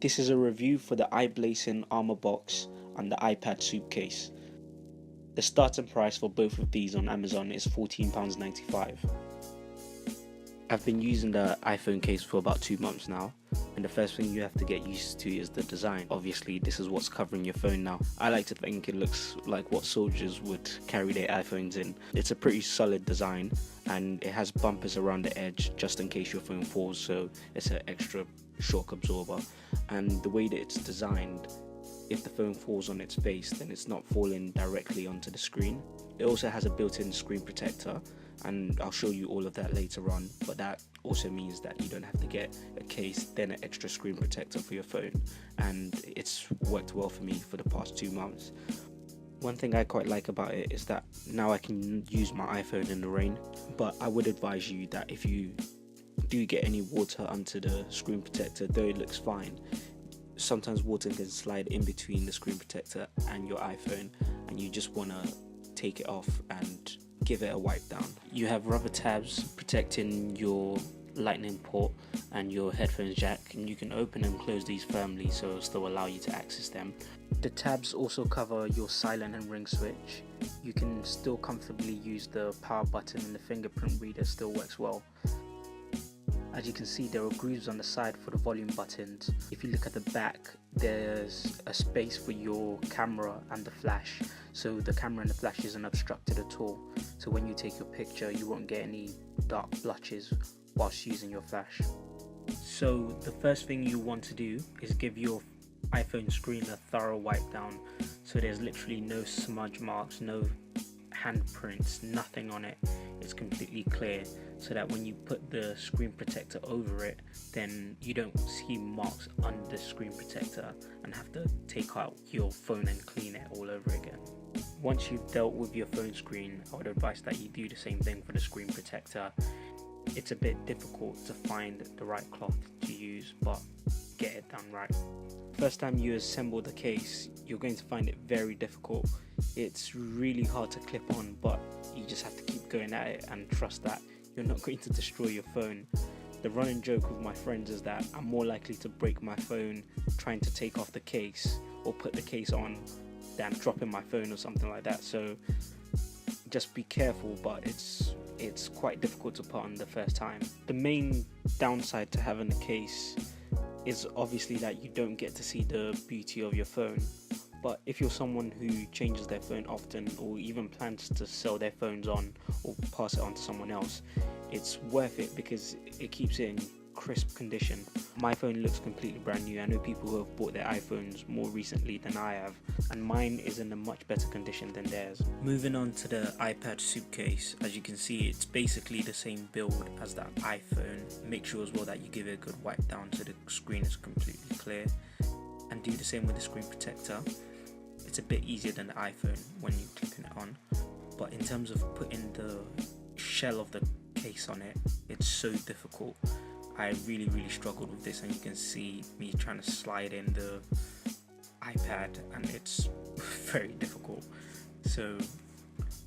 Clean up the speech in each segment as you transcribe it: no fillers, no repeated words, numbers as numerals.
This is a review for the I-Blason Armorbox and the iPad Supcase. The starting price for both of these on Amazon is £14.95. I've been using the iPhone case for about 2 months now, and the first thing you have to get used to is the design. Obviously, this is what's covering your phone now. I like to think it looks like what soldiers would carry their iPhones in. It's a pretty solid design, and it has bumpers around the edge just in case your phone falls, so it's an extra shock absorber. And the way that it's designed, if the phone falls on its face, then it's not falling directly onto the screen. It also has a built-in screen protector, and I'll show you all of that later on, but that also means that you don't have to get a case then an extra screen protector for your phone, and it's worked well for me for the past 2 months. One thing I quite like about it is that now I can use my iPhone in the rain, but I would advise you that if you do get any water onto the screen protector, though it looks fine, sometimes water can slide in between the screen protector and your iPhone, and you just want to take it off and give it a wipe down. You have rubber tabs protecting your lightning port and your headphones jack, and you can open and close these firmly so it'll still allow you to access them. The tabs also cover your silent and ring switch. You can still comfortably use the power button, and the fingerprint reader still works well. As you can see, there are grooves on the side for the volume buttons. If you look at the back, there's a space for your camera and the flash, so the camera and the flash isn't obstructed at all. So when you take your picture, you won't get any dark blotches whilst using your flash. So the first thing you want to do is give your iPhone screen a thorough wipe down, so there's literally no smudge marks, no handprints, nothing on it. It's completely clear, so that when you put the screen protector over it, then you don't see marks under the screen protector and have to take out your phone and clean it all over again. Once you've dealt with your phone screen, I would advise that you do the same thing for the screen protector. It's a bit difficult to find the right cloth to use, but get it done right. First time you assemble the case, you're going to find it very difficult. It's really hard to clip on, but you just have to keep going at it and trust that you're not going to destroy your phone. The running joke with my friends is that I'm more likely to break my phone trying to take off the case or put the case on than dropping my phone or something like that. So just be careful, but it's quite difficult to put on the first time. The main downside to having a case is obviously that you don't get to see the beauty of your phone. But if you're someone who changes their phone often, or even plans to sell their phones on or pass it on to someone else, it's worth it because it keeps it in crisp condition. My phone looks completely brand new. I know people who have bought their iPhones more recently than I have, and mine is in a much better condition than theirs. Moving on to the iPad Supcase, as you can see, it's basically the same build as the iPhone. Make sure as well that you give it a good wipe down so the screen is completely clear, and do the same with the screen protector. It's a bit easier than the iPhone when you're clipping it on, but in terms of putting the shell of the case on it, it's so difficult. I really struggled with this, and you can see me trying to slide in the iPad, and it's very difficult. So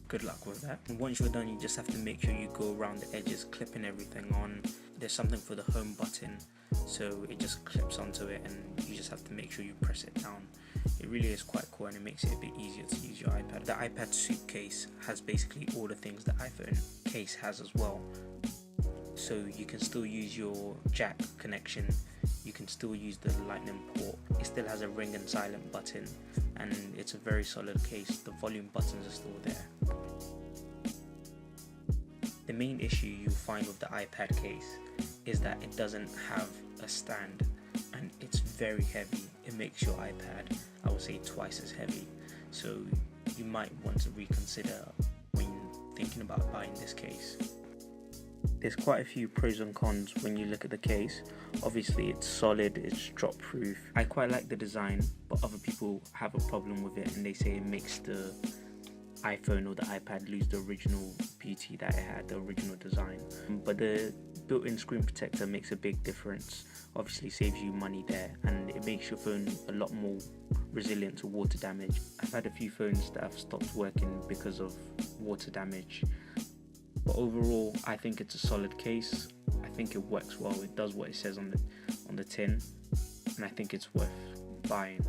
good luck with that. And once you're done, you just have to make sure you go around the edges, clipping everything on. There's something for the home button, so it just clips onto it, and you just have to make sure you press it down. It really is quite cool, and it makes it a bit easier to use your iPad. The iPad Supcase has basically all the things the iPhone case has as well. So you can still use your jack connection, you can still use the lightning port, it still has a ring and silent button, and it's a very solid case. The volume buttons are still there. The main issue you'll find with the iPad case is that it doesn't have a stand, and it's very heavy. It makes your iPad, I would say, twice as heavy, so you might want to reconsider when thinking about buying this case. There's quite a few pros and cons when you look at the case. Obviously it's solid, it's drop proof. I quite like the design, but other people have a problem with it, and they say it makes the iPhone or the iPad lose the original beauty that it had, the original design. But the built-in screen protector makes a big difference. Obviously saves you money there, and it makes your phone a lot more resilient to water damage. I've had a few phones that have stopped working because of water damage. But overall, I think it's a solid case. I think it works well. It does what it says on the tin, and I think it's worth buying.